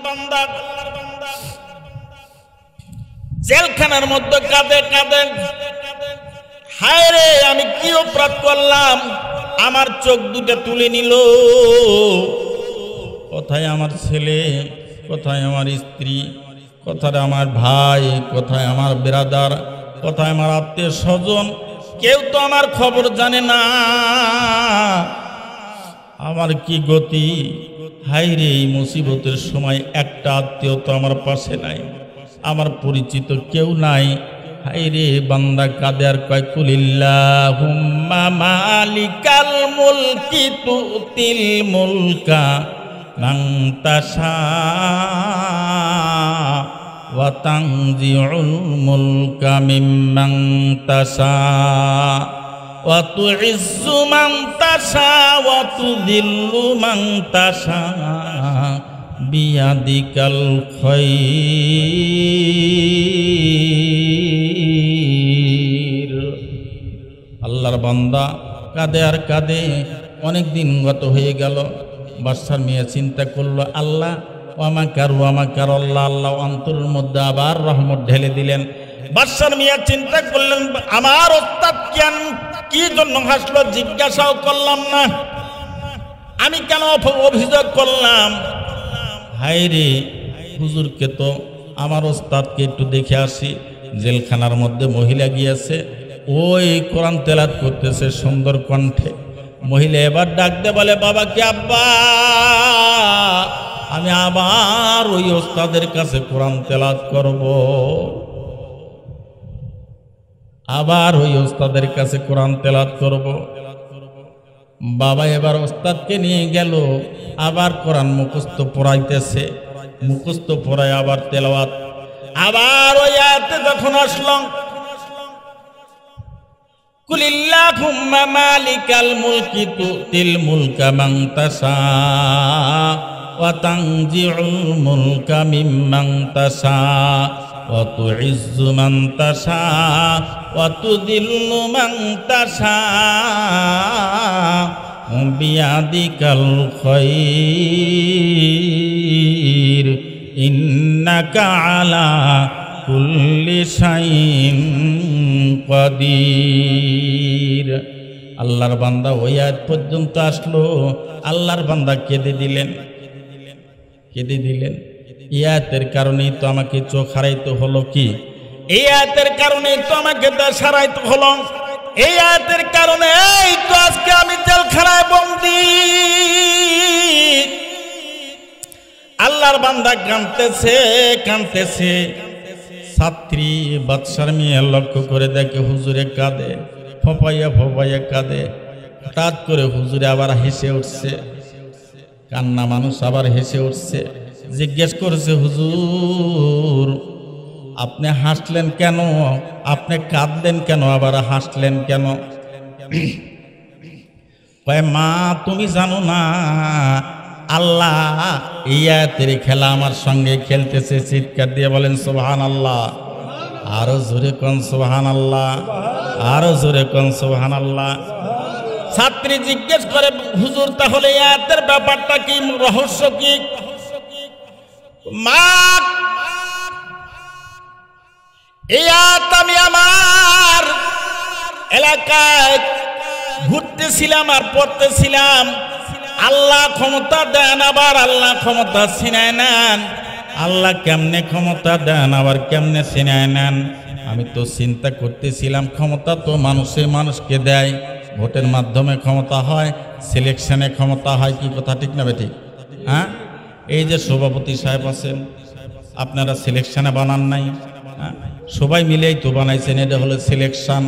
বান্দা জেলখানার মধ্যে কাঁদে কাঁদে, হায় রে আমি কি অপরাধ করলাম, আমার চোখ দুটো তুলে নিল। কোথায় আমার ছেলে, কোথায় আমার স্ত্রী, কোথায় আমার ভাই, কোথায় আমার বিরাদার, কোথায় আমার আত্মীয় স্বজন, কেউ তো আমার খবর জানে না। আমার কি গতি, হায় রে এই মুসিবতের সময় একটা আত্মীয় তো আমার পাশে নাই, আমার পরিচিত কেউ নাই। হায় রে বান্দা কাঁদে আর কয় কুলিল্লাহুম্মা মালিকাল মুলকি তুতিল মুলকা মান তাশা ওয়া তানজিউল মুলকা মিম্মান তাশা ওয়া তুইজ্জু মান তাশা ওয়া তুযিল্লু মান তাশা বিয়াদিকাল খায়র। আল্লাহর বান্দা কাঁদে আর কাঁদে, অনেক দিন গত হয়ে গেল। বাদশার মেয়ে চিন্তা করলো, আল্লাহ ওয়ামাকার আল্লাহ, আল্লাহ অন্তরের মধ্যে আবার রহমত ঢেলে দিলেন। বাদশার মিয়া চিন্তা করলেন, আমার ওস্তাদ কেন কি জন্য হাসলো জিজ্ঞাসাও করলাম না, আমি কেন অভিযোগ করলাম। হায় রে হুজুরকে তো আমার ওস্তাদকে একটু দেখে আসি। জেলখানার মধ্যে মহিলা গিয়েছে, ওই কোরআন তেলাওয়াত করতেছে সুন্দর কণ্ঠে। মহিলা এবার ডাক দে বলে, বাবা কি আব্বা, আমি আবার ওই ওস্তাদের কাছে কোরআন তেলাওয়াত করব, আবার ওই ওস্তাদের কাছে কোরআন তেলাওয়াত করব। বাবা এবার ওস্তাদকে নিয়ে গেল, আবার কোরআন মুখস্থ পড়াইতেছে, মুখস্থ পড়ায় আবার তেলাওয়াত। আবার ওই আয়াতে যখন আসলো, কুলিল্লাহুম্মা মালিকাল মুলকি তুতিল মুলকা মান তাশা ওয়া তানজিউল মুলকা মিম্মান তাশা ওয়া তুইজ্জু মান তাশা ওয়া তুযিল্লু মান তাশা বিয়াদিকাল খায়র ইন্নাকা আলা কুল্লি শাইইন কাদির। আল্লাহর বান্দা ওই আয়াত পর্যন্ত আসলো, আল্লাহর বান্দা কেঁদে দিলেন, কেঁদে দিলেন। এই আয়াতের কারণেই তো আমাকে চোখ হারাইতে হলো, কি এই আয়াতের কারণেই তো আমাকে দেশ হারাইতে হলো, এই আয়াতের কারণে এই তো আজকে আমি জেলখানায় বন্দী। আল্লাহর বান্দা কাঁদতেছে কাঁদতেছে। ছাত্রী বাদশার মেয়ে লক্ষ্য করে দেখে হুজুরে কাঁদে, ফপাইয়া ফপাইয়া কাঁদে। হঠাৎ করে হুজুরে আবার হেসে উঠছে, কান্না মানুষ আবার হেসে উঠছে। জিজ্ঞেস করছে, হুজুর আপনি হাসলেন কেন, আপনি কাঁদলেন কেন, আবার হাসলেন কেন? কয় মা তুমি জানো না, আল্লাহ এই আয়াতের খেলা আমার সঙ্গে খেলতেছে। চিৎকার দিয়ে বলেন সুবহানাল্লাহ। আরো জোরে কোন সুবহানাল্লাহ, আরো জোরে কোন সুবহানাল্লাহ। ছাত্রী জিজ্ঞেস করে, হুজুর তাহলে এই আয়াতের ব্যাপারটা কি, রহস্য কি? মা এই আয়াত আমি আমার এলাকায় ঘুরতেছিলাম আর পড়তেছিলাম। আল্লাহ ক্ষমতা দেন, আবার আল্লাহ ক্ষমতা ছিনায় নেন। আল্লাহ কেমনে ক্ষমতা দেন, আবার কেমনে ছিনায় নেন। আমি তো চিন্তা করতেছিলাম, ক্ষমতা তো মানুষে মানুষকে দেয়, ভোটের মাধ্যমে ক্ষমতা হয়, সিলেকশনে ক্ষমতা হয়। কি কথা ঠিক না বেঠিক? হ্যাঁ, এই যে সভাপতি সাহেব আছেন, আপনারা সিলেকশনে বানান নাই, হ্যাঁ সবাই মিলেই তো বানাইছেন। এটা হলো সিলেকশন।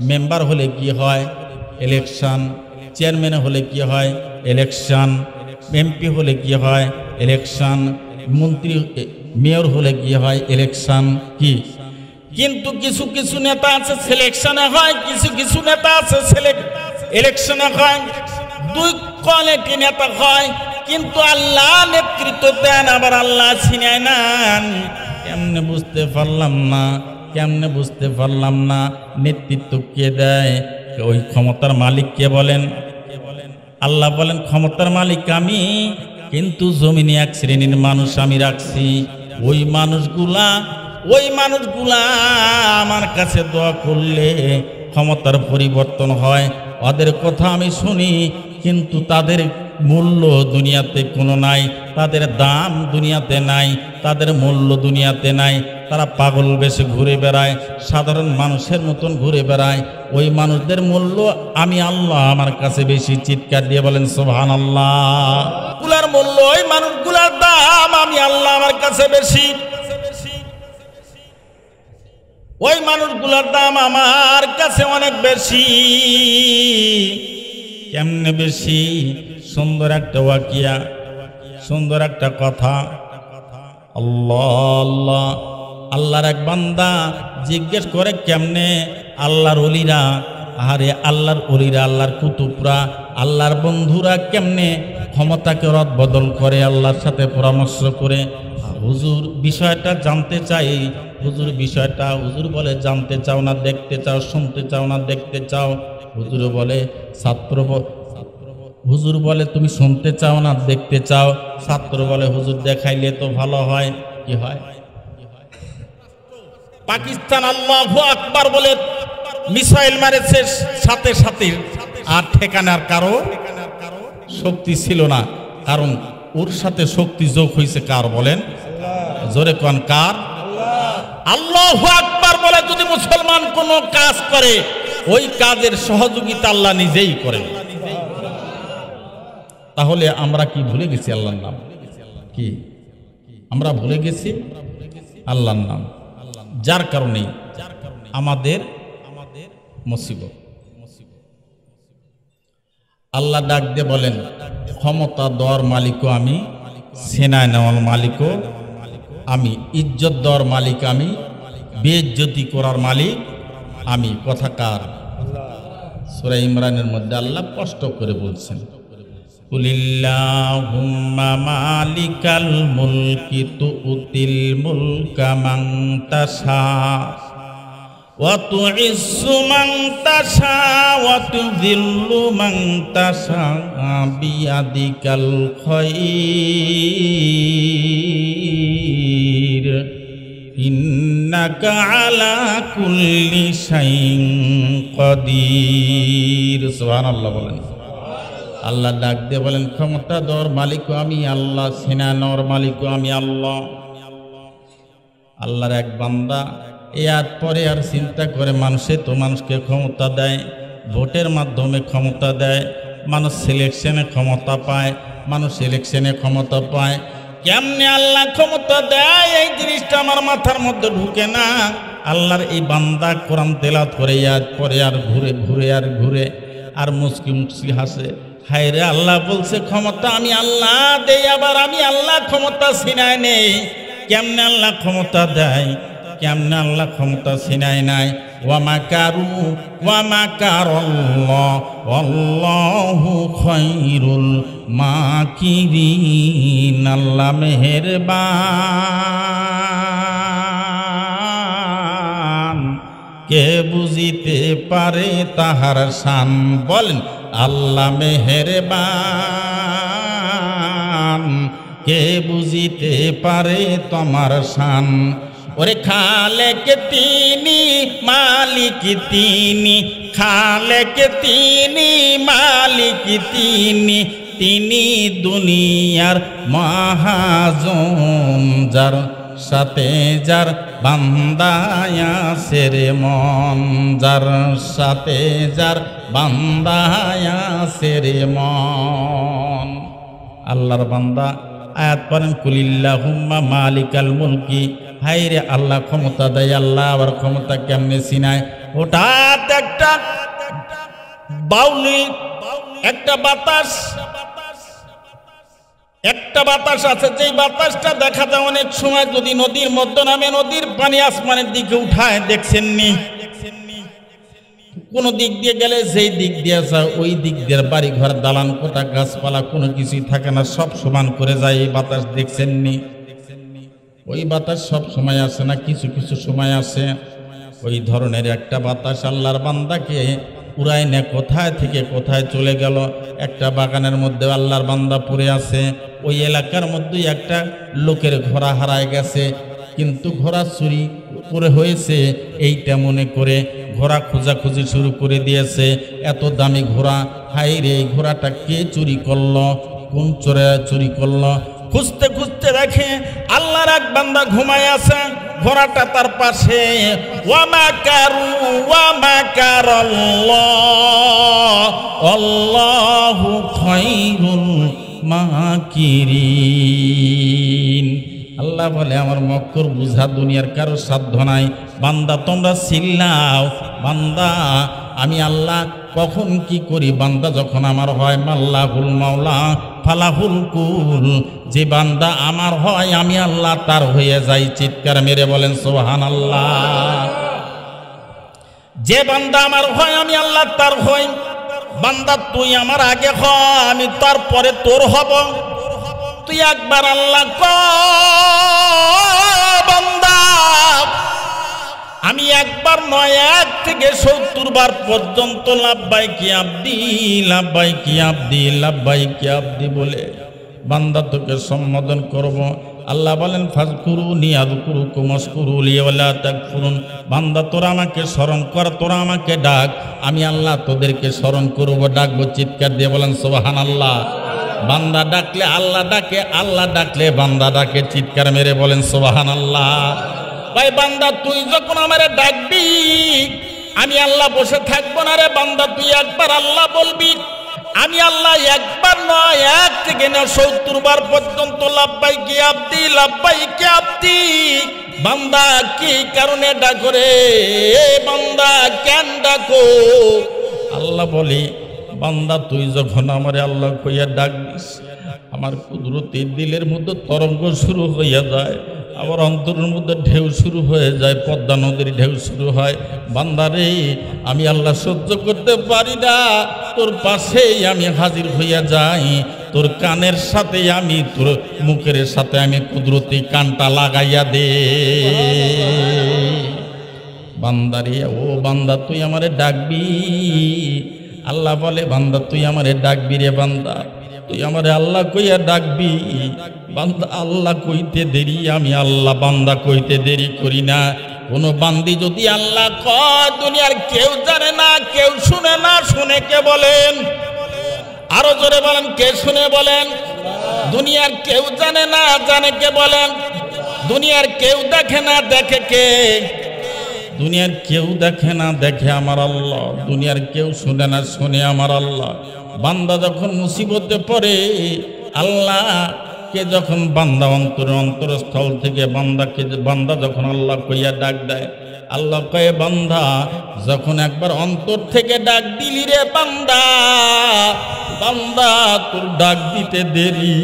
মেম্বার হলে কি হয়? ইলেকশন। চেয়ারম্যান হলে কি হয়? ইলেকশন। এমপি হলে কি হয়? ইলেকশন। মন্ত্রী মেয়র হলে কি হয়? ইলেকশন। কি কিন্তু কিছু কিছু নেতা আছে সিলেকশনে হয়, কিছু কিছু নেতা আছে ইলেকশনে হয়। দুই কোয়ালিটি নেতা হয়, কিন্তু আল্লাহ নেতৃত্ব দেন, আবার আল্লাহ ছিনায় নেন। কেমনে বুঝতে পারলাম না, কেমনে বুঝতে পারলাম না। নেতৃত্ব কে দেয়? ওই ক্ষমতার মালিক কে বলেন? আল্লাহ বলেন ক্ষমতার মালিক আমি, কিন্তু জমিনে এক শ্রেণীর মানুষ আমি রাখছি, ওই মানুষগুলা আমার কাছে দোয়া করলে ক্ষমতার পরিবর্তন হয়। ওদের কথা আমি শুনি, কিন্তু তাদের মূল্য দুনিয়াতে কোনো নাই, তাদের দাম দুনিয়াতে নাই, তাদের মূল্য দুনিয়াতে নাই। তারা পাগল বেশে ঘুরে বেড়ায়, সাধারণ মানুষের মতন ঘুরে বেড়ায়। ওই মানুষদের মূল্য আমি আল্লাহ আমার কাছে বেশি। চিৎকার দিয়ে বলেন সুবহানাল্লাহ। গুলার মূল্য, ওই মানুষগুলার দাম আমি আল্লাহ আমার কাছে বেশি। ওই মানুষগুলার দাম আমার কাছে অনেক বেশি। কেমনে বেশি? সুন্দর একটা ওয়াকিয়া, সুন্দর একটা কথা। আল্লাহ আল্লাহর এক বান্দা জিজ্ঞেস করে, কেমনে? আল্লাহর ওলিরা, আরে আল্লাহর ওলিরা, আল্লাহর কুতুবরা, আল্লাহর বন্ধুরা কেমনে ক্ষমতাকে রদ বদল করে আল্লাহর সাথে পরামর্শ করে? হুজুর বিষয়টা জানতে চাই। হুজুর বিষয়টা, হুজুর বলে জানতে চাও না দেখতে চাও, শুনতে চাও না দেখতে চাও? হুজুর বলে হুজুর বলে তুমি শুনতে চাও না দেখতে চাও? ছাত্র বলে হুজুর দেখাইলে তো ভালো হয়। কি হয়? পাকিস্তান আল্লাহু আকবার বলে মিসাইল মারেছে সাথে সাথে, আর ঠেকানোর কারো শক্তি ছিল না। কারণ ওর সাথে শক্তি যোগ হয়েছে কার? বলেন জোরে কোন কার? আল্লাহু আকবার বলে যদি মুসলমান কোনো কাজ করে, ওই কাজের সহযোগিতা আল্লাহ নিজেই করেন। তাহলে আমরা কি ভুলে গেছি আল্লাহর নাম? কি আমরা ভুলে গেছি আল্লাহর নাম? যার কারণে আমাদের মুসিবত। আল্লাহ ডাক দিয়ে বলেন, ক্ষমতা দেওয়ার মালিকও আমি, সেনায় নেওয়ার মালিকও আমি, ইজ্জত দেওয়ার মালিক আমি, বেইজ্জতি করার মালিক আমি। কথা কার? সূরা ইমরানের মধ্যে আল্লাহ স্পষ্ট করে বলছেন, কুলিল্লাহুম্মা মালিকাল মুলকি তুতিল মুলকা মান তাশা ওয়া তুইজ্জু মান তাশা ওয়া তুযিল্লু মান তাশা বিয়াদিকাল খায়র ইন্নাকা আলা কুল্লি শাইইন কাদির। সুবহানাল্লাহ বলেন। আল্লাহ ডাক দিয়ে বলেন, ক্ষমতা দেওয়ার মালিকও আমি আল্লাহ, সেনা নেওয়ার মালিকও আমি আল্লাহ। আল্লাহর এক বান্দা এর পরে আর চিন্তা করে, মানুষে তো মানুষকে ক্ষমতা দেয়, ভোটের মাধ্যমে ক্ষমতা দেয়, মানুষ সিলেকশনে ক্ষমতা পায়, মানুষ ইলেকশনে ক্ষমতা পায়। কেমনে আল্লাহ ক্ষমতা দেয় এই জিনিসটা আমার মাথার মধ্যে ঢুকে না। আল্লাহর এই বান্দা কোরআন তেলাওয়াত করে ইয়াদ পরে আর ঘুরে ঘুরে আর ঘুরে আর মুস্কি মুস্কি হাসে। হায় রে, আল্লাহ বলছে ক্ষমতা আমি আল্লাহ দেই, আবার আমি আল্লাহ ক্ষমতা ছিনায় নেই। কেমনে আল্লাহ ক্ষমতা দেয়, কেমনে আল্লাহ ক্ষমতা ছিনায় নাই? ওয়া মাকারু ওয়া মাকারাল্লাহ ওয়াল্লাহু খায়রুল মাকিরিন। আল্লাহ মেহেরবান, কে বুঝিতে পারে তাহার শান। বলেন আল্লাহ মেহেরবান, কে বুঝিতে পারে তোমার শান। ওরে খালেক তিনি, মালিক তিনি, খালেক তিনি, মালিক তিনি, তিনি দুনিয়ার মহাজন। যার সাথে যার বান্দায়া সেরে মন, যার সাথে যার বান্দায়া সেরে মন। আল্লাহর বান্দা আয়াত পড়েন, কুলিল্লাহুম্মা মালিকাল মুলকি। হায় রে, আল্লাহ ক্ষমতা দেয়, আল্লাহ আবার ক্ষমতা কেমনে চিনায়? হঠাৎ একটা বাউলি, একটা বাতাস আছে, যেই বাতাসটা দেখা যায় অনেক সময় যদি নদীর মধ্যে নামে, নদীর পানি আসমানের দিকে উঠায়। দেখছেননি? কোন দিক দিয়ে গেলে যেই দিক দিয়ে যায় ওই দিক দিয়ে বাড়ি ঘর, দালান কোটা, গাছপালা কোনো কিছুই থাকে না, সব সমান করে যায়। এই বাতাস দেখছেননি? ওই বাতাস সব সময় আসে না, কিছু কিছু সময় আসে। ওই ধরনের একটা বাতাস আল্লাহর বান্দাকে উড়াই না কোথায় থেকে কোথায় চলে গেল। একটা বাগানের মধ্যে আল্লাহর বান্দা পড়ে আছে, ওই এলাকার মধ্যেই একটা লোকের ঘোড়া হারায় গেছে, কিন্তু ঘোড়া চুরি করে হয়েছে এইটা মনে করে ঘোড়া খোঁজাখুঁজি শুরু করে দিয়েছে। এত দামি ঘোড়া, হাই রে এই ঘোড়াটা কে চুরি করলো, কোন চোরে চুরি করলো। খুঁজতে খুঁজতে দেখে আল্লাহর এক বান্দা ঘুমায় আছে, ঘোড়াটা তার পাশে। ওয়া মাকারাল্লাহ আল্লাহু খায়রুল মাকিরিন। আল্লাহ বলে আমার মক্কর বুঝা দুনিয়ার কারো সাধ্য নাই। বান্দা তোমরা চিল্লাও, বান্দা আমি আল্লাহ কখন কি করি, বান্দা যখন আমার হয় মাল্লাহুল মাওলা ফালাহুল কুল, যে বান্দা আমার হয় আমি আল্লাহ তার হয়ে যাই। চিৎকার মেরে বলেন সুবহানাল্লাহ। যে বান্দা আমার হয় আমি আল্লাহ তার হই। বান্দা তুই আমার আগে হ, আমি তারপরে তোর হব। তুই একবার আল্লাহ বান্দা আমি একবার নয় 1 থেকে 70 বার পর্যন্ত লাব্বাইকি আব্দি লাব্বাইকি আব্দি লাব্বাইকি আব্দি বলে বান্দা তোকে সম্বোধন করব। আল্লাহ বলেন ফাজকুরুনি আযকুরুকুম ওয়াশকুরুলি ওয়ালা তাকফুরুন। বান্দা তোরা আমাকে স্মরণ কর, তোরা আমাকে ডাক, আমি আল্লাহ তোদেরকে স্মরণ করব, ডাকবো। চিৎকার দিয়ে বলেন সুবহানাল্লাহ। বান্দা ডাকলে আল্লাহ ডাকে, আল্লাহ ডাকলে বান্দা ডাকে। চিৎকার মেরে বলেন সুবহানাল্লাহ। ভাই বান্দা তুই যখন আমারে ডাকবি আমি আল্লাহ বসে থাকবো না রে বান্দা, তুই একবার আল্লাহ বলবি, আমি আল্লাহ একবার নয় 1 থেকে 70 বার পর্যন্ত লাব্বাইকি আব্দি লাব্বাইকি আব্দি। বান্দা কি কারণে ডাকো রে বান্দা, কেন ডাকো? আল্লাহ বলি বান্দা তুই যখন আমারে আল্লাহ কইয়া ডাকবিস আমার কুদরতি দিলের মধ্যে তরঙ্গ শুরু হইয়া যায়, আমার অন্তরের মধ্যে ঢেউ শুরু হয়ে যায়, পদ্মা নদীর ঢেউ শুরু হয়। বান্দারে আমি আল্লাহ সহ্য করতে পারি না, তোর পাশেই আমি হাজির হইয়া যাই, তোর কানের সাথে আমি তোর মুখের সাথে আমি কুদরতি কানটা লাগাইয়া দে। বান্দারে ও বান্দা তুই আমারে ডাকবি। আল্লাহ বলে বান্দা তুই আমারে ডাকবি রে বান্দা, তুই আমারে আল্লাহ কইয়া ডাকবি। বান্দা আল্লাহ কইতে দেরি, আমি আল্লাহ বান্দা কইতে দেরি করি না। কোন বান্দি যদি আল্লাহ কয় দুনিয়ার কেউ জানে না, কেউ শুনে না, শুনে কে বলেন? আরো জোরে বলেন, কে শুনে বলেন? দুনিয়ার কেউ জানে না, জানে কে বলেন? দুনিয়ার কেউ দেখে না, দেখে কে? দুনিয়ার কেউ দেখে না, দেখে আমার আল্লাহ। দুনিয়ার কেউ শুনে না, শুনে আমার আল্লাহ। বান্দা যখন মুসিবতে পড়ে আল্লাহকে যখন বান্দা অন্তরস্থল থেকে বান্দা যখন আল্লাহ কইয়া ডাক দেয়, আল্লাহ কয়ে বান্দা যখন একবার অন্তর থেকে ডাক দিলি রে বান্দা, বান্দা তোর ডাক দিতে দেরি,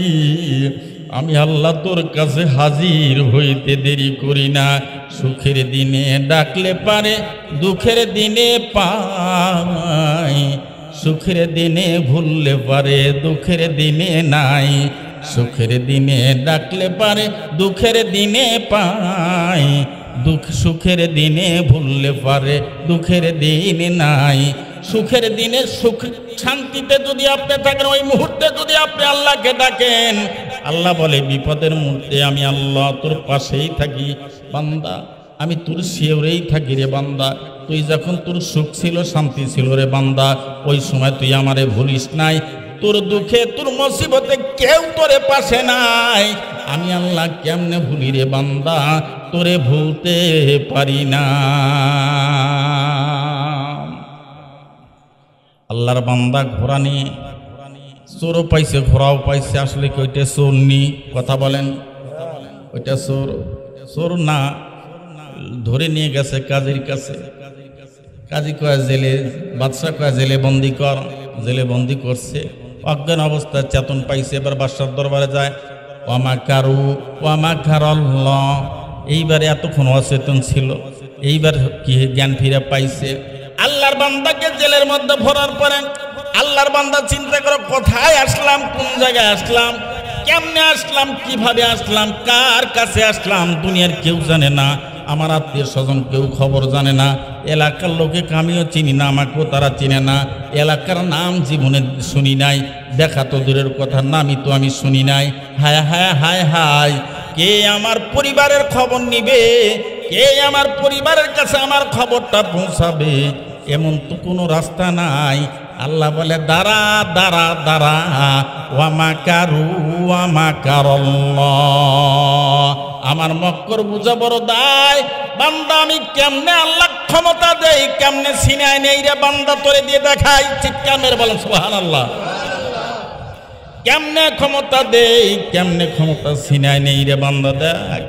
আমি আল্লাহ তোর কাছে হাজির হইতে দেরি করি না। সুখের দিনে ডাকলে পারে, দুঃখের দিনে পাই, সুখের দিনে ভুললে পারে, দুঃখের দিনে নাই। সুখের দিনে ডাকলে পারে, দুঃখের দিনে পাই, সুখের দিনে ভুললে পারে, দুঃখের দিনে নাই। সুখের দিনে সুখ শান্তিতে যদি আপনি থাকেন, ওই মুহূর্তে যদি আপনি আল্লাহকে ডাকেন, আল্লাহ বলে বিপদের মুহূর্তে আমি আল্লাহ তোর পাশেই থাকি। বান্দা আমি তোর শিওরেই থাকি রে বান্দা। তুই যখন তোর সুখ ছিল, শান্তি ছিল রে বান্দা, ওই সময় তুই আমারে ভুলিস নাই। তোর দুঃখে তোর মুসিবতে কেউ তোরে পাশে নাই, আমি আল্লাহ কেমনে ভুলি রে বান্দা, তোরে ভুলতে পারি না। আল্লাহর বান্দা ঘোড়া নিয়ে, চোরও পাইছে ঘোড়াও পাইছে, আসলে কি ওইটা চোর নি? কথা বলেন, ওইটা চোর? চোর না, ধরে নিয়ে গেছে কাজীর কাছে। কাজী কয় জেলে, বাদশাহ কয় জেলে বন্দি কর। জেলে বন্দি করছে, অজ্ঞান অবস্থায় চেতন পাইছে। এবার বাদশার দরবারে যায়, ওয়ামাকারু ওয়ামাকারাল্লাহ। এইবারে এতক্ষণ অচেতন ছিল, এইবার কি জ্ঞান ফিরে পাইছে। আল্লাহর বান্দাকে জেলের মধ্যে ভরার পরে আল্লাহর বান্দা চিন্তা করো, কোথায় আসলাম, কোন জায়গায় আসলাম, কেমনে আসলাম, কিভাবে আসলাম, কার কাছে আসলাম? দুনিয়ার কেউ জানে না, আমার আত্মীয় স্বজন কেউ খবর জানে না, এলাকার লোকে আমিও চিনি না, আমাকেও তারা চিনে না, এলাকার নাম জীবনে শুনি নাই, দেখা তো দূরের কথা, নামই তো আমি শুনি নাই। হায় হায় হায় হায়, কে আমার পরিবারের খবর নিবে, কে আমার পরিবারের কাছে আমার খবরটা পৌঁছাবে? এমন তো কোনো রাস্তা নাই। আল্লাহ বলে দাঁড়া দাঁড়া দাঁড়া, ওয়ামাকারু ওয়ামাকারাল্লাহ। আমার মক্কর বুঝা বড় দায়। বান্দা আমি কেমনে আল্লাহ ক্ষমতা দেই, কেমনে সিনায় নেই রে বান্দা, তোরে দিয়ে দেখাই। চিৎকার মেরে বলেন সুবহানাল্লাহ। কেমনে ক্ষমতা দেই, কেমনে ক্ষমতা সিনায় নেই রে বান্দা, দেখ।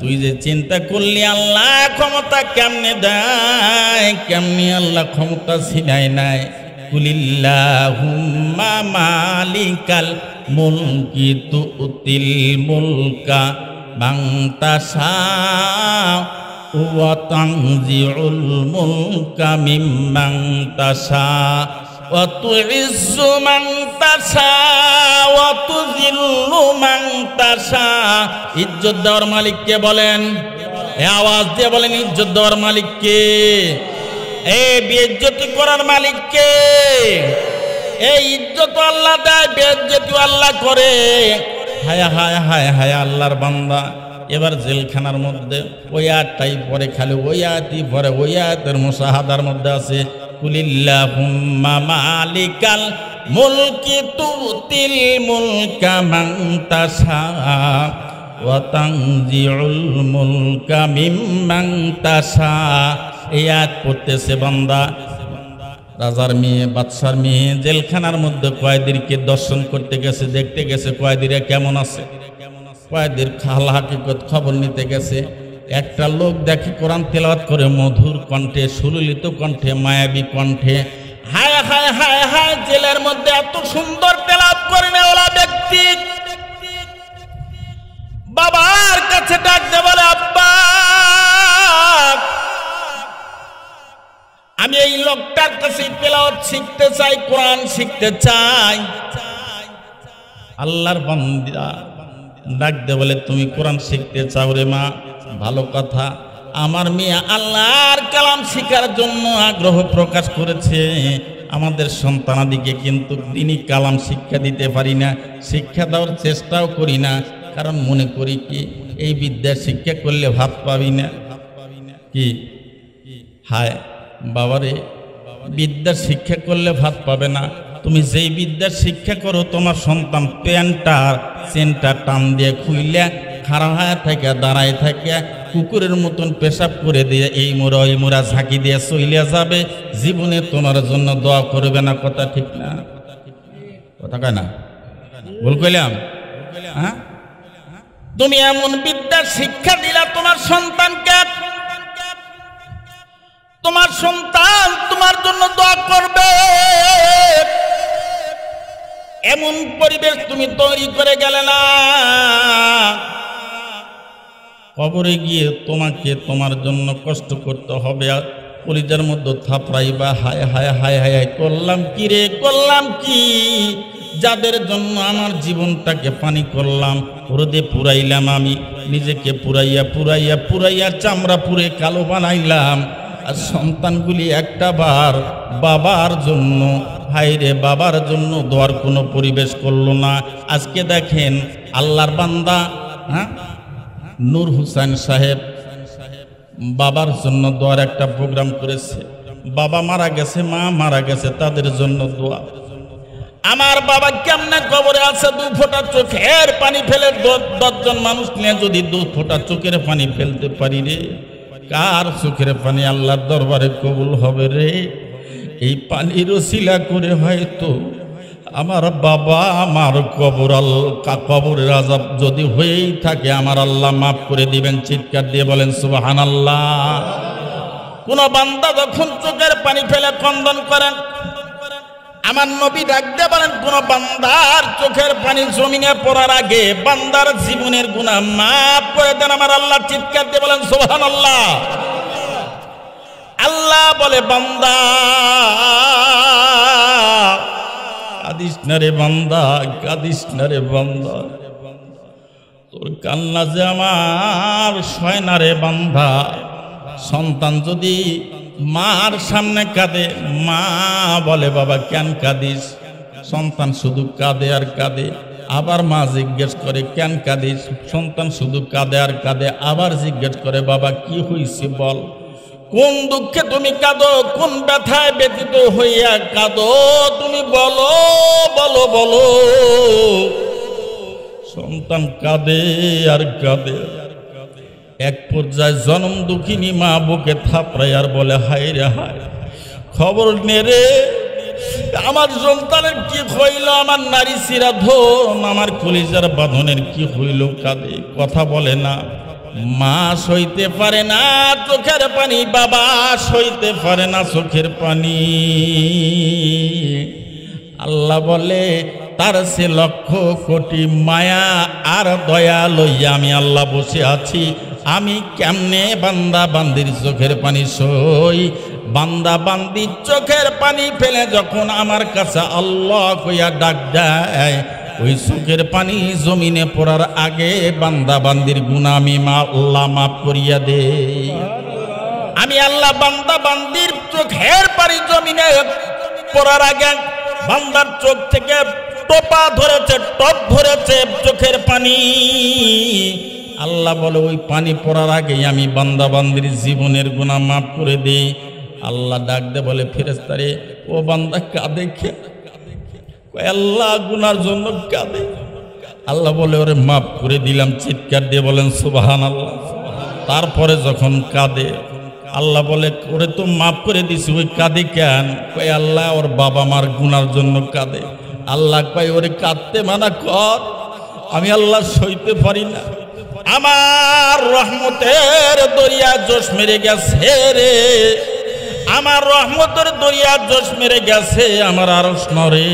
তুই যে চিন্তা করলি আল্লাহ ক্ষমতা কেমনে দেয়, কেমনে আল্লাহ ক্ষমতা সিনায় নাই। কুলিল্লাহুম্মা মালিকাল মুলকি তুতিল মুলকা মান তাশা ওয়া তানজিউল মুলকা মিম্মান তাশা ওয়া তুইজ্জু মান তাশা ওয়া তুযিল্লু মান তাশা। ইজ্জত দেওয়ার মালিককে বলেন, এ আওয়াজ দিয়ে বলেন, ইজ্জত দেওয়ার মালিককে, এই বেইজ্জতি করার মালিককে। এই ইজ্জত আল্লাহ দেয়, বেইজ্জতি আল্লাহ করে। হায় হায় হায় হায় আল্লাহর বান্দা এবার জেলখানার মধ্যে ওই আয়াতটাই পরে, খালি ওই আয়াতই পরে। ওই আয়াতের মুশাহাদার মধ্যে আছে কুলিল্লাহুম্মা মালিকাল মুলকি তুতিল মুলকা মান তাশা ওয়া তানজিউল মুলকা মিম্মান তাশা। এই আয়াত পড়তেছে বান্দা, রাজার মেয়ে, বাদশার মেয়ে জেলখানার মধ্যে কয়েদিরকে দর্শন করতে গেছে, দেখতে গেছে কয়েদিরা কেমন আছে। কয়েদির হাল হাকিকত খবর নিতে গেছে। একটা লোক দেখি কোরআন তেলাওয়াত করে মধুর কণ্ঠে, সুললিত কণ্ঠে, মায়াবী কণ্ঠে। হায় হায় হায় হায়, জেলের মধ্যে এত সুন্দর তেলাওয়াত করে নেওয়ালা ব্যক্তি বাবার কাছে ডাক দে, বলে আব্বা আমি এই লোকটার কাছে তেলাওয়াত শিখতে চাই, কোরআন শিখতে চাই। আল্লাহর বান্দা ডাক দে, বলে তুমি কোরআন শিখতে চাও রে মা, ভালো কথা। আমার মেয়ে আল্লাহর কালাম শিখার জন্য আগ্রহ প্রকাশ করেছে। আমাদের সন্তানাদিকে কিন্তু দিনই কালাম শিক্ষা দিতে পারি না, শিক্ষা দেওয়ার চেষ্টাও করি না। কারণ মনে করি কি এই বিদ্যা শিক্ষা করলে ভাত পাবি না। কি হায় বাবারে, বিদ্যার শিক্ষা করলে ভাত পাবে না। তুমি যেই বিদ্যার শিক্ষা করো, তোমার সন্তান প্যান্টটা চেনটা টান দিয়ে খুইলে খাড়া হয়ে থাকে, দাঁড়ায় থাকে, কুকুরের মতন পেশাব করে দিয়ে এই মোড়া ওই মোড়া ঝাঁকি দিয়ে চইলে যাবে, জীবনে তোমার জন্য দোয়া করবে না। কথা ঠিক না? কথা কয় না? ভুল কইলাম? হ্যাঁ, তুমি এমন বিদ্যার শিক্ষা দিলা তোমার সন্তানকে, তোমার সন্তান তোমার জন্য দোয়া করবে। এমন পরিবেশ তুমি তৈরি করে গেলে না, কবরে গিয়ে তোমাকে তোমার জন্য কষ্ট করতে হবে। আর কলিজার মধ্যে থাপড়াইবা, হায় হায় হায় হায় করলাম কি রে, করলাম কি, যাদের জন্য আমার জীবনটাকে পানি করলাম, রোদে পুরাইলাম, আমি নিজেকে পুরাইয়া পুরাইয়া পুরাইয়া চামড়া পুরে কালো বানাইলাম। আর সন্তানগুলি একটা বার বাবার জন্য, হায় রে বাবার জন্য দোয়ার কোনো পরিবেশ করলো না। আজকে দেখেন আল্লাহর বান্দা, হ্যাঁ, নূর হুসাইন সাহেব বাবার জন্য দোয়ার একটা প্রোগ্রাম করেছে। বাবা মারা গেছে, মা মারা গেছে, তাদের জন্য দোয়া। আমার বাবা কেমনে কবরে আছে, 2 ফোঁটা চোখের পানি ফেলে 10 জন মানুষ নিয়ে যদি 2 ফোঁটা চোখের পানি ফেলতে পারি রে, কার চোখের পানি আল্লাহর দরবারে কবুল হবে রে? এই পানির ওসিলা করে হয়তো আমার বাবা, আমার কবরের আযাব যদি হয়েই থাকে, আমার আল্লাহ মাফ করে দিবেন। চিৎকার দিয়ে বলেন সুবহানাল্লাহ। কোন বান্দা যখন চোখের পানি ফেলে ক্রন্দন করেন, আমার নবী ডাক দিয়ে বলেন, কোন বান্দার চোখের পানি জমিনে পড়ার আগে বান্দার জীবনের গুনাহ মাফ করে দেন আমার আল্লাহ। চিৎকার দিয়ে বলেন সুবহানাল্লাহ। আল্লাহ বলে, বান্দা কাঁদিস না রে বান্দা, কাঁদিস না রে বান্দা, তোর কান্না যে আমার সয় না রে বান্দা। সন্তান যদি মার সামনে কাঁদে, মা বলে বাবা কেন কাঁদিস? সন্তান শুধু কাঁদে আর কাঁদে। আবার মা জিজ্ঞেস করে কেন কাঁদিস? সন্তান শুধু কাঁদে আর কাঁদে। আবার জিজ্ঞেস করে বাবা কি হয়েছে বল, কোন দুঃখে তুমি কাঁদো, কোন ব্যথায় ব্যতীত হইয়া কাঁদো, তুমি বলো বলো বলো। সন্তান কাঁদে আর কাঁদে। এক পর্যায়ে জনম দুঃখিনী মা বুকে থাপড়ায় আর বলে হায় রে হায়, খবর নে রে, আমার সন্তানের কি হইল, আমার নারী শিরা ধন, আমার কলিজার বাঁধনের কি হইল, কাঁদে, কথা বলে না। মা সইতে পারে না চোখের পানি, বাবা সইতে পারে না চোখের পানি। আল্লাহ বলে তার সে লক্ষ কোটি মায়া আর দয়া লইয়া আমি আল্লাহ বসে আছি। আমি কেমনে বান্দা বান্দির চোখের পানি সই? বান্দা বান্দি চোখের পানি ফেলে যখন আমার কাছে আল্লাহ কইয়া ডাক দেয়, ওই চোখের পানি জমিনে পড়ার আগে বান্দা বান্দির গুনাহ আমি আল্লাহ মাফ করিয়া দে। আমি আল্লাহ বান্দা বান্দির চোখের পানি জমিনে পড়ার আগে, বান্দার চোখ থেকে টোপা ধরেছে, টপ ধরেছে চোখের পানি, আল্লাহ বলে ওই পানি পড়ার আগে আমি বান্দা বান্দির জীবনের গুনাহ মাফ করে দেই। আল্লাহ ডাক দে বলে ফেরেশতারে, ও বান্দা কাঁদে কে? আল্লাহ গুনার জন্য কাঁদে। আল্লাহ বলে ওরে মাফ করে দিলাম। চিৎকার দিয়ে বলেন সুবহানাল্লাহ। তারপরে যখন কাঁদে, আল্লাহ বলে ওরে তো মাফ করে দিছি, ওই কাঁদে কেন? কয় আল্লাহ ওর বাবা মার গুনার জন্য কাঁদে। আল্লাহ কয় ওরে কাঁদতে মানা কর, আমি আল্লাহ সইতে পারি না। আমার রহমতের দরিয়া জোশ মেরে গেছে রে, আমার রহমতের দরিয়া জোশ মেরে গেছে আমার আরশ নরে।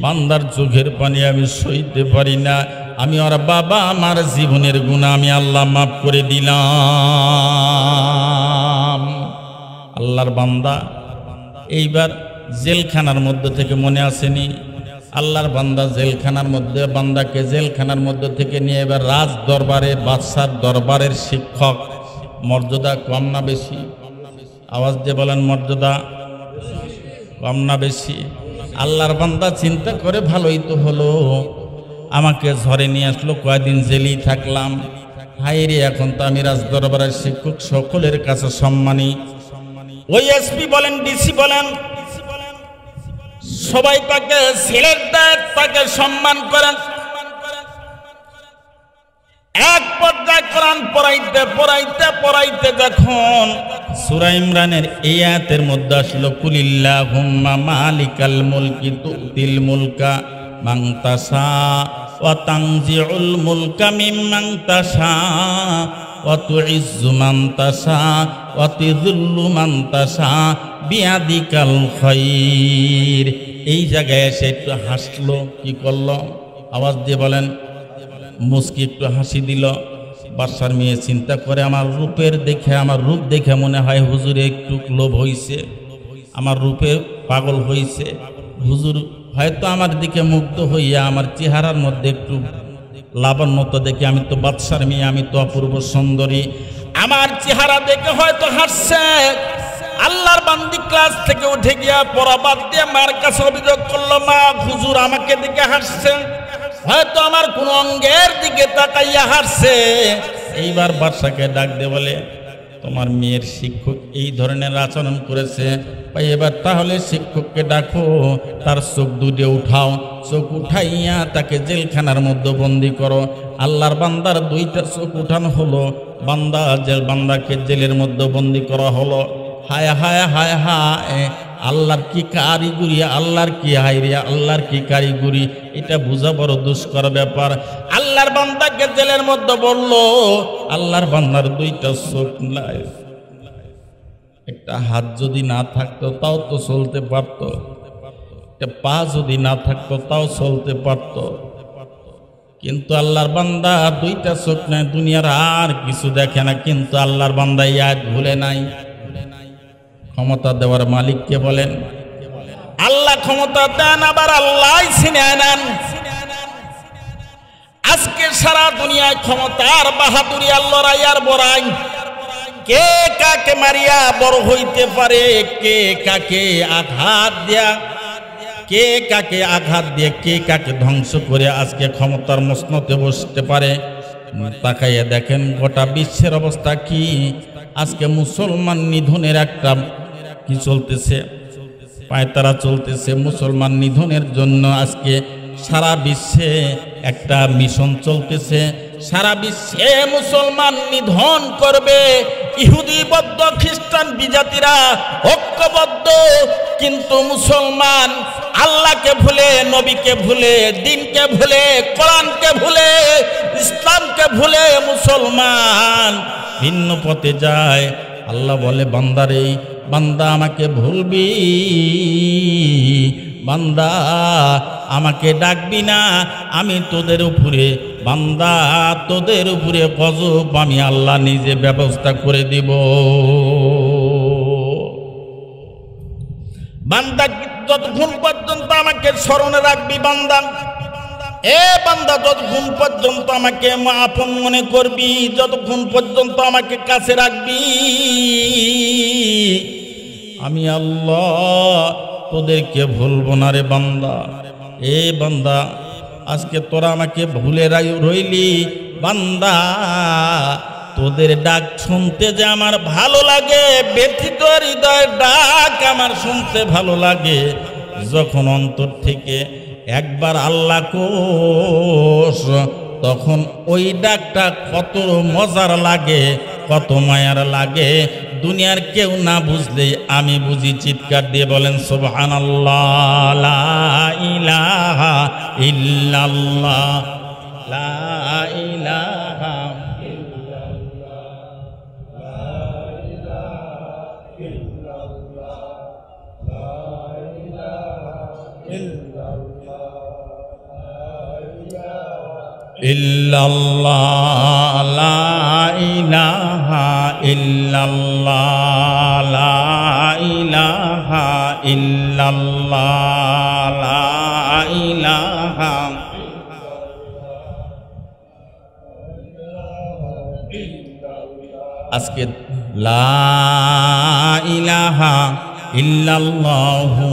বান্দার চোখের পানি আমি সইতে পারি না, আমি ওর বাবা আমার জীবনের গুনাহ আমি আল্লাহ মাফ করে দিলাম। আল্লাহর বান্দা এইবার জেলখানার মধ্যে থেকে মনে আসেনি, আল্লাহর বান্দা জেলখানার মধ্যে, বান্দাকে জেলখানার মধ্যে থেকে নিয়ে এবার রাজ দরবারে, বাদশার দরবারের শিক্ষক। মর্যাদা কম না বেশি? আওয়াজ দিয়ে বলেন মর্যাদা কম না বেশি? আল্লাহর বান্দা চিন্তা করে ভালোই তো হলো, আমাকে ঝরে নিয়ে আসলো, কয়দিন জেলেই থাকলাম, হায় রে এখন তো আমি রাজ দরবারের শিক্ষক, সকলের কাছে সম্মানী। ওই এসপি বলেন, ডিসি বলেন, সবাই তাকে সিলেট দেয়, তাকে সম্মান করেন। এক পর্যায়ে কোরআন পড়াইতে পড়াইতে পড়াইতে যখন সূরা ইমরানের এই আয়াতের মধ্যে আসলো, কুলিল্লাহুম্মা মালিকাল মুলকি তুতিল মুলকা মান তাশা ওয়া তানজিউল মুলকা মিম্মান তাশা ওয়া তুইজ্জু মান তাশা ওয়া তুযিল্লু মান তাশা বিয়াদিকাল খায়র। এই জায়গায় এসে একটু হাসলো, কি করলো? আওয়াজ দিয়ে বলেন। মুস্কি একটু হাসি দিল। বাদশার মেয়ে চিন্তা করে আমার রূপের দেখে, আমার রূপ দেখে মনে হয় হুজুরে একটু লোভ হইছে, আমার রূপে পাগল হইছে, হুজুর হয়তো আমার দিকে মুগ্ধ হইয়া আমার চেহারার মধ্যে একটু লাবণ্যতা দেখে, আমি তো বাদশার মেয়ে, আমি তো অপূর্ব সুন্দরী, আমার চেহারা দেখে হয়তো হাসছে। আল্লাহর বান্দি ক্লাস থেকে উঠে গিয়া পড়া বাদ দিয়ে মার কাছে অভিযোগ করলো, মা হুজুর আমাকে দিকে হাসছে, হয়তো আমার কোন অঙ্গের দিকে তাকাইয়া হাসছে। এইবার বাদশাকে ডাক দিয়ে বলে, তোমার মেয়ের শিক্ষক এই ধরনের আচরণ করেছে, ভাই এবার তাহলে শিক্ষককে ডাকো, তার চোখ দুটো উঠাও, চোখ উঠাইয়া তাকে জেলখানার মধ্যে বন্দি করো। আল্লাহর বান্দার দুইটা চোখ উঠানো হলো, বান্দাকে জেলের মধ্যে বন্দি করা হলো। হায় হায় হায় হায়, আল্লাহর কি কারিগরি, আল্লাহর কি হায়রিয়া, আল্লাহর কি কারিগরি, এটা বোঝা বড় দুষ্কর ব্যাপার। আল্লাহর বান্দাকে জেলের মধ্যে বললো, আল্লাহর বান্দার দুইটা চোখ নাই, একটা হাত যদি না থাকতো তাও তো চলতে পারতো, একটা পা যদি না থাকতো তাও চলতে পারতো, কিন্তু আল্লাহর বান্দা দুইটা চোখ নাই, দুনিয়ার আর কিছু দেখে না, কিন্তু আল্লাহর বান্দা এই আয়াত ভুলে নাই। ক্ষমতা দেওয়ার মালিককে বলেন, আল্লাহ ক্ষমতা দেন, আবার আল্লাহ ছিনিয়ে নেন। আজকে সারা দুনিয়ায় ক্ষমতার বাহাদুরি, আল্লাহর আর বড়াই, কে কাকে মারিয়া বড় হইতে পারে, কে কাকে আঘাত দেয়া, কে কাকে আঘাত দিয়ে কে কাকে ধ্বংস করে আজকে ক্ষমতার মসনদে বসতে পারে। তাকাইয়া দেখেন গোটা বিশ্বের অবস্থা কি। আজকে মুসলমান নিধনের একটা কি চলতেছে, পায়তারা চলতেছে মুসলমান নিধনের জন্য। আজকে সারা বিশ্বে একটা মিশন চলতেছে, সারা বিশ্বে মুসলমান নিধন করবে। ইহুদি বৌদ্ধ খ্রিস্টান বিজাতিরা ঐক্যবদ্ধ, কিন্তু মুসলমান আল্লাহকে ভুলে, নবীকে ভুলে, দিনকে ভুলে, কোরআনকে ভুলে, ইসলামকে ভুলে মুসলমান ভিন্ন পথে যায়। আল্লাহ বলে বান্দারে, বান্দা আমাকে ভুলবি, বান্দা আমাকে ডাকবি না, আমি তোদের উপরে বান্দা তোদের উপরে গজব আমি আল্লাহ নিজে ব্যবস্থা করে দিব। বান্দা যতক্ষণ পর্যন্ত আমাকে স্মরণে রাখবি বান্দা, এ বান্দা যতক্ষণ পর্যন্ত আমাকে আপন মনে করবি, যতক্ষণ পর্যন্ত আমাকে কাছে রাখবি, আমি আল্লাহ তোদেরকে ভুলব না রে বান্দা। এ বান্দা আজকে তোরা আমাকে ভুলে রইলি বান্দা, তোদের ডাক শুনতে যে আমার ভালো লাগে, ব্যথিত হৃদয়ের ডাক আমার শুনতে ভালো লাগে। যখন অন্তর থেকে একবার আল্লাহ কোষ, তখন ওই ডাকটা কত মজার লাগে, কত মায়ার লাগে। দুনিয়ার কেউ না বুঝলে আমি বুঝি। চিৎকার দিয়ে বলেন সুবহানাল্লাহ, লা ইলাহা ইল্লাল্লাহ, লা ইলাহা ইল্লাল্লাহ, লা ইলাহা ইল্লাল্লাহ, লা ইলাহা ইল্লাল্লাহ, লা ইলাহা। আজকে লা ইলাহা ইল্লাল্লাহু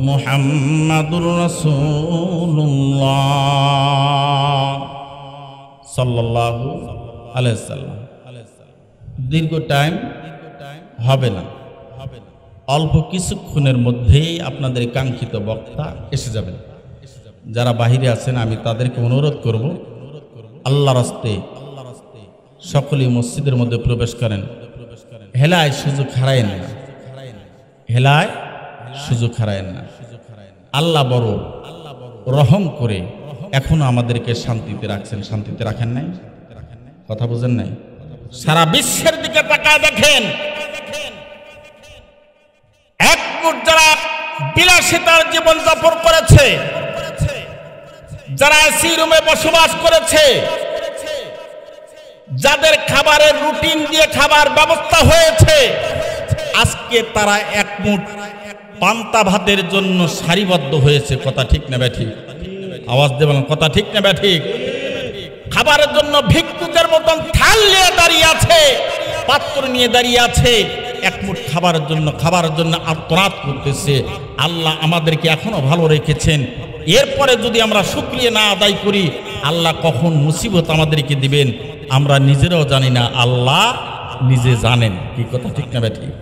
মুহাম্মাদুর রাসূলুল্লাহ সাল্লাল্লাহু আলাইহি সাল্লাম। দীর্ঘ টাইম হবে না, অল্প কিছুক্ষণের মধ্যেই আপনাদের কাঙ্ক্ষিত বক্তা এসে যাবেন। যারা বাহিরে আছেন আমি তাদেরকে অনুরোধ করব, আল্লাহর রাস্তে সকলেই মসজিদের মধ্যে প্রবেশ করেন। হেলায় সুযোগ হারায়েন না, হেলায় সুযোগ হারায়েন না। আল্লাহ বড় রহম করে এখনো আমাদেরকে শান্তিতে রাখছেন, শান্তিতে রাখেন নাই? কথা বুঝেন নাই? সারা বিশ্বের দিকে তাকায় দেখেন, এক মুঠ যারা বিলাসিতার জীবন যাপন করেছে, যারা এসি রুমে বসবাস করেছে, যাদের খাবারের রুটিন দিয়ে খাবার ব্যবস্থা হয়েছে, আজকে তারা এক মুঠ পান্তা ভাতের জন্য সারিবদ্ধ হয়েছে। কথা ঠিক না ব্যাঠিক? আওয়াজ দেবেন, কথা ঠিক না ব্যাঠিক? খাবারের জন্য ভিক্ষুকের মতন থাল নিয়ে দাঁড়িয়ে আছে, পাত্র নিয়ে দাঁড়িয়ে আছে, এক মুঠ খাবারের জন্য আর্তনাদ করতেছে। আল্লাহ আমাদেরকে এখনো ভালো রেখেছেন। এরপরে যদি আমরা শুকরিয়া না আদায় করি, আল্লাহ কখন মুসিবত আমাদেরকে দিবেন আমরা নিজেরাও জানি না, আল্লাহ নিজে জানেন। কি কথা ঠিক না ব্যাঠিক?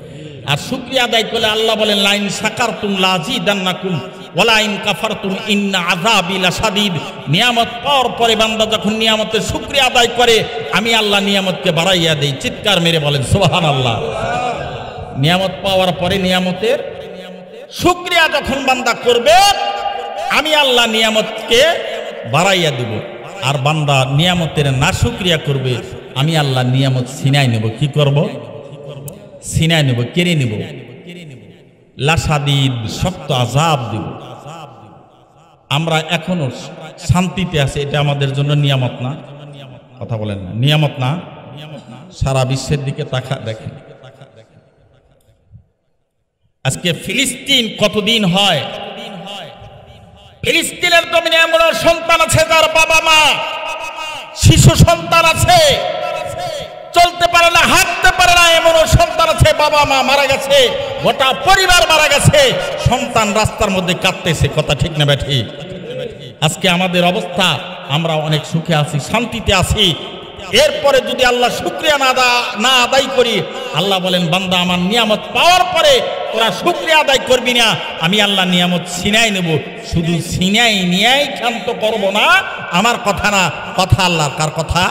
আর শুকরিয়া আদায় করলে আল্লাহ বলেন, লাইন শাকারতুম লাযিদান্নাকুম ওয়া লাইন কাফারতুম ইন্না আযাবি লাশাদীদ। নিয়ামত পাওয়ার পরে বান্দা যখন নিয়ামতের শুকরিয়া আদায় করে, আমি আল্লাহ নিয়ামতকে বাড়াইয়া দেই। চিৎকার মেরে বলেন সুবহানাল্লাহ। নিয়ামত পাওয়ার পরে নিয়ামতের শুকরিয়া যখন বান্দা করবে, আমি আল্লাহ নিয়ামতকে বাড়াইয়া দেব। আর বান্দা নিয়ামতের না শুকরিয়া করবে, আমি আল্লাহ নিয়ামত ছিনাই নেব। কি করব? ছিনাই নেব, কেড়ে নেব। লাশাদীদ, শক্ত আযাব দেব। আমরা এখনো শান্তিতে আছি, এটা আমাদের জন্য নিয়ামত না? কথা বলেন না, নিয়ামত না? সারা বিশ্বের দিকে দেখেন, আজকে ফিলিস্তিন কতদিন হয়, ফিলিস্তিনের জমিনে এমন সন্তান আছে যার বাবা মা শিশু সন্তান আছে, চলতে পারে না, হাঁটতে পারে পারে না এমনও সন্তান আছে, বাবা মা মারা গেছে, গোটা পরিবার মারা গেছে, সন্তান রাস্তার মধ্যে কাঁদতেছে। কথা ঠিক না ব্যাঠি? আজকে আমাদের অবস্থা, আমরা অনেক সুখে আছি, শান্তিতে আছি। এরপরে যদি আল্লাহ শুকরিয়া না আদায় করি, আল্লাহ বলেন বান্দা আমার নিয়ামত পাওয়ার পরে তোরা শুকরিয়া আদায় করবি না, আমি আল্লাহ নিয়ামত ছিনাই নেব। শুধু ছিনাই নিয়াই ক্ষান্ত করব না, আমার কথা না, কথা আল্লাহর। কার কথা?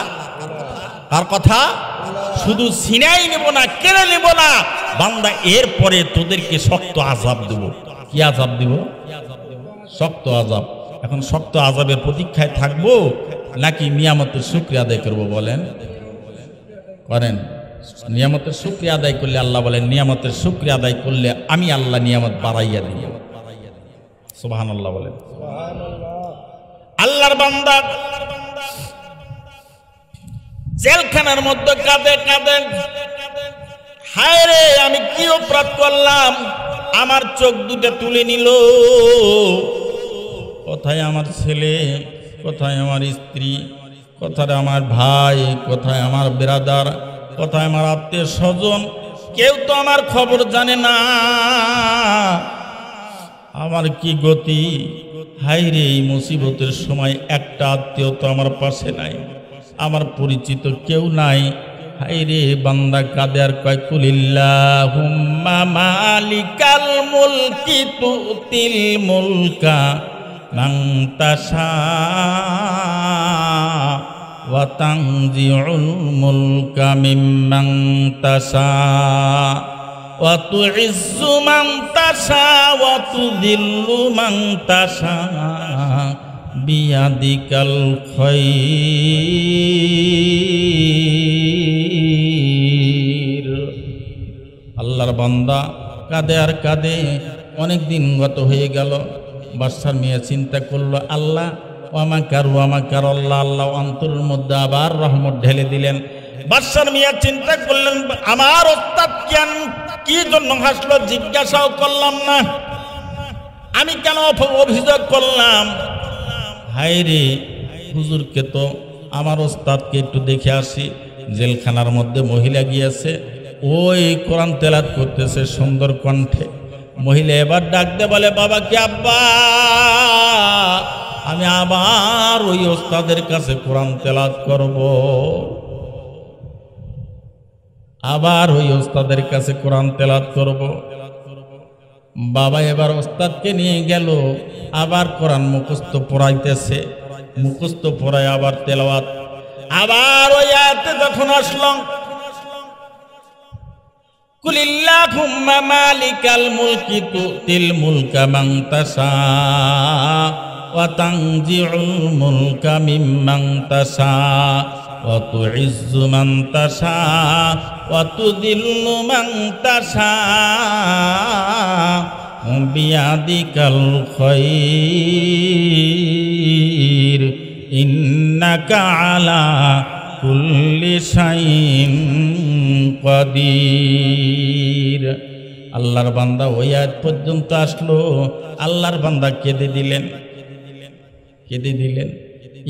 কার কথা? শুধু ছিনাই নেব না, কেড়ে নেব না বান্দা, এরপরে তোদেরকে শক্ত আযাব দেব। কি আযাব দেব? শক্ত আযাব। এখন শক্ত আযাবের প্রতীক্ষায় থাকবো নাকি নিয়ামতের শুকরিয়া আদায় করবো? বলেন, করেন। নিয়ামতের শুকরিয়া আদায় করলে আল্লাহ বলেন, নিয়ামতের শুকরিয়া আদায় করলে আমি আল্লাহ নিয়ামত বাড়াইয়া দিই। সুবহানাল্লাহ বলেন। আল্লাহর বান্দা জেলখানার মধ্যে কাঁদে কাঁদে, হায় রে আমি কি অপরাধ করলাম, আমার চোখ দুটো তুলে নিল। কোথায় আমার ছেলে, কোথায় আমার স্ত্রী, কোথায় আমার ভাই, কোথায় আমার বিরাদার, কোথায় আমার আত্মীয় স্বজন, কেউ তো আমার খবর জানে না। আমার কি গতি, হায় রে এই মুসিবতের সময় একটা আত্মীয় তো আমার পাশে নাই, আমার পরিচিত কেউ নাই। হায় রে বান্দা কাঁদে আর কয়, কুলিল্লাহুম্মা মালিকাল মুলকি তুতিল মুলকা মান তাশা ওয়া তানজিউল মুলকা মিম্মান তাশা ওয়া তুইজ্জু মান তাশা ওয়া তুযিল্লু মান তাশা বিয়াদিকাল খায়র। আল্লাহর বান্দা কাঁদে আর কাঁদে, অনেক দিন গত হয়ে গেল। বাদশার মেয়ে চিন্তা করলো, আল্লাহ ওয়ামাকার আল্লাহ, আল্লাহ অন্তরের মধ্যে আবার রহমত ঢেলে দিলেন। বাদশার মেয়ে চিন্তা করলেন, আমার ওস্তাদ কেন কি জন্য হাসলো জিজ্ঞাসাও করলাম না, আমি কেন অভিযোগ করলাম। হায় রে হুজুরকে তো, আমার ওস্তাদকে একটু দেখে আসি। জেলখানার মধ্যে মহিলা গিয়েছে, ওই কোরআন তেলাওয়াত করতেছে সুন্দর কণ্ঠে। মহিলা এবার ডাক দে বলে, বাবা কি আব্বা, আমি আবার ওই ওস্তাদের কাছে কোরআন তেলাওয়াত করব, আবার ওই ওস্তাদের কাছে কোরআন তেলাওয়াত করব। বাবা এবার ওস্তাদকে নিয়ে গেল, আবার কোরআন মুখস্থ পড়াইতেছে, মুখস্থ পড়ায় আবার তেলাওয়াত। আবার ওই আয়াতে যখন আসলাম, কুলিল্লাহুম্মা মালিকাল মুলকি তুতিল মুলকা মান তাশা ওয়া তানজিউল মুলকা মিম্মান তাশা ওয়া তুইজ্জু মান তাশা ওয়া তুযিল্লু মান তাশা বিয়াদিকাল খায়র ইন্নাকা আলা কুল্লি শাইইন কাদির। আল্লাহর বান্দা ওই আয়াত পর্যন্ত আসলো, আল্লাহর বান্দা কেঁদে দিলেন, কেঁদে দিলেন।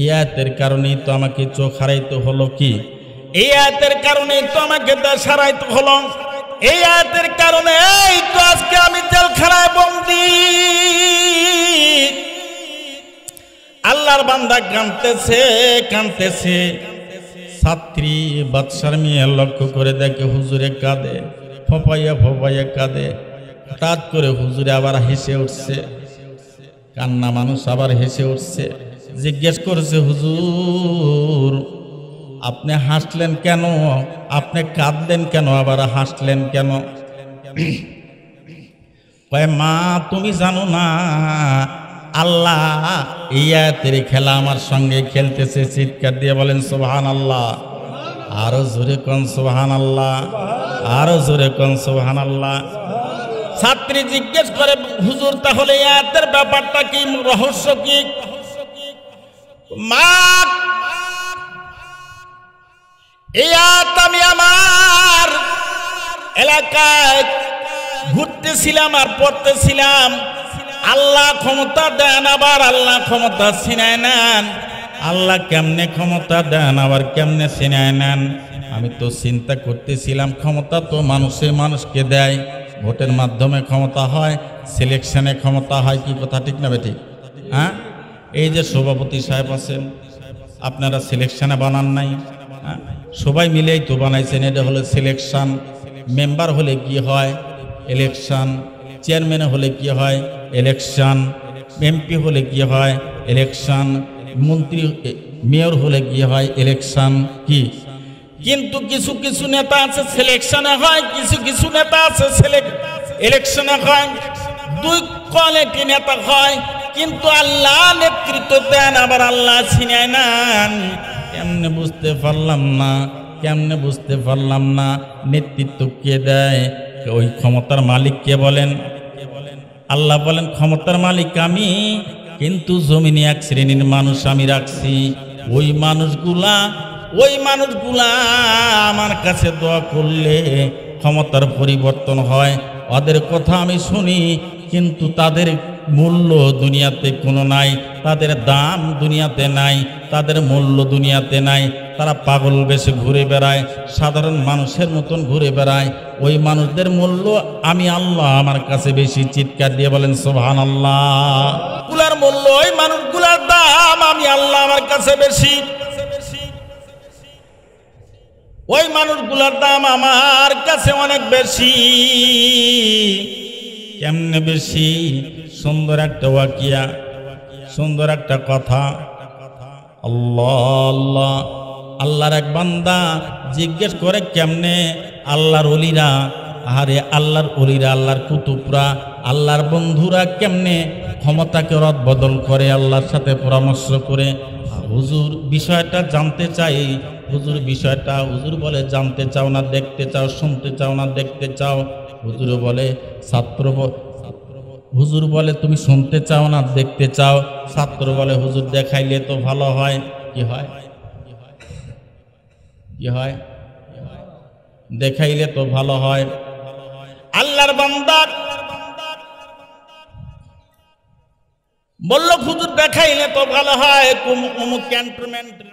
এই আয়াতের কারণেই তো আমাকে চোখ হারাইতে হলো। কি এই আয়াতের কারণেই তো আমাকে দেশ হারাইতে হলো। এই আয়াতের কারণে এই তো আজকে আমি জেলখানায় বন্দী। আল্লাহর বান্দা কাঁদতেছে কাঁদতেছে। ছাত্রী বাদশার মেয়ে লক্ষ্য করে দেখে হুজুরে কাঁদে, ফপাইয়া ফপাইয়া কাঁদে। হঠাৎ করে হুজুরে আবার হেসে উঠছে, কান্না মানুষ আবার হেসে উঠছে। জিজ্ঞেস করছে, হুজুর আপনি হাসলেন কেন, আপনি কাঁদলেন কেন, আবার হাসলেন কেন? কয় মা তুমি জানো না, আল্লাহ এই আয়াতের খেলা আমার সঙ্গে খেলতেছে। চিৎকার দিয়ে বলেন সুবহানাল্লাহ। আরো জোরে কোন সুবহানাল্লাহ, আরো জোরে কোন সুবহানাল্লাহ। ছাত্রী জিজ্ঞেস করে, হুজুর তাহলে এই আয়াতের ব্যাপারটা কি, রহস্য কি? মা এই আয়াত আমি আমার এলাকায় ঘুরতেছিলাম আর পড়তেছিলাম। আল্লাহ ক্ষমতা দেন, আবার আল্লাহ ক্ষমতা ছিনায় নেন। আল্লাহ কেমনে ক্ষমতা দেন, আবার কেমনে ছিনায় নেন, আমি তো চিন্তা করতেছিলাম ক্ষমতা তো মানুষকে দেয়, ভোটের মাধ্যমে ক্ষমতা হয়, সিলেকশনে ক্ষমতা হয়, কি কথা ঠিক না বেঠিক? হ্যাঁ, এই যে সভাপতি সাহেব আছেন, আপনারা সিলেকশনে বানান নাই, সবাই মিলেই তো বানাইছেন, এটা হলো সিলেকশন। মেম্বার হলে কি হয়? ইলেকশন। চেয়ারম্যান হলে কি হয়? ইলেকশন। এমপি হলে কি হয়? ইলেকশন। মন্ত্রী মেয়র হলে কি হয়? ইলেকশন। কি কিন্তু কিছু কিছু নেতা আছে সিলেকশনে হয়, কিছু কিছু নেতা আছে ইলেকশনে হয়। দুই কোয়ালিটি নেতা হয়, কিন্তু আল্লাহ নেতৃত্ব দেন, আবার আল্লাহ ছিনায় নেন। কেমনে বুঝতে পারলাম না, কেমনে বুঝতে পারলাম না। নেতৃত্ব কে দেয়? ওই ক্ষমতার মালিক কে বলেন? আল্লাহ বলেন ক্ষমতার মালিক আমি, কিন্তু জমিনে এক শ্রেণীর মানুষ আমি রাখছি। ওই মানুষগুলা আমার কাছে দোয়া করলে ক্ষমতার পরিবর্তন হয়। ওদের কথা আমি শুনি, কিন্তু তাদের মূল্য দুনিয়াতে কোনো নাই, তাদের দাম দুনিয়াতে নাই, তাদের মূল্য দুনিয়াতে নাই। তারা পাগল বেশে ঘুরে বেড়ায়, সাধারণ মানুষের মতন ঘুরে বেড়ায়। ওই মানুষদের মূল্য আমি আল্লাহ আমার কাছে বেশি। চিৎকার দিয়ে বলেন সুবহানাল্লাহ। গুলার মূল্য, ওই মানুষগুলার দাম আমি আল্লাহ আমার কাছে বেশি। ওই মানুষগুলার দাম আমার কাছে অনেক বেশি। কেমনে বেশি? সুন্দর একটা ওয়াকিয়া, সুন্দর একটা কথা। আল্লাহ আল্লাহর এক বান্দা জিজ্ঞেস করে কেমনে? আল্লাহর ওলিরা, আরে আল্লাহর ওলিরা, আল্লাহর কুতুবরা, আল্লাহর বন্ধুরা কেমনে ক্ষমতাকে রদ বদল করে আল্লাহর সাথে পরামর্শ করে। হুজুর বিষয়টা জানতে চাই। হুজুর বিষয়টা, হুজুর বলে জানতে চাও না, দেখতে চাও, শুনতে চাও না, দেখতে চাও। হুজুর বলে হুজুর বলে তুমি শুনতে চাও না, দেখতে চাও। ছাত্র বলে হুজুর দেখাইলে তো ভালো হয়। কি হয়? কি হয়? দেখাইলে তো ভালো হয়। আল্লাহর বান্দা বলল হুজুর দেখাইলে তো ভালো হয়, অমুক ক্যান্টনমেন্টের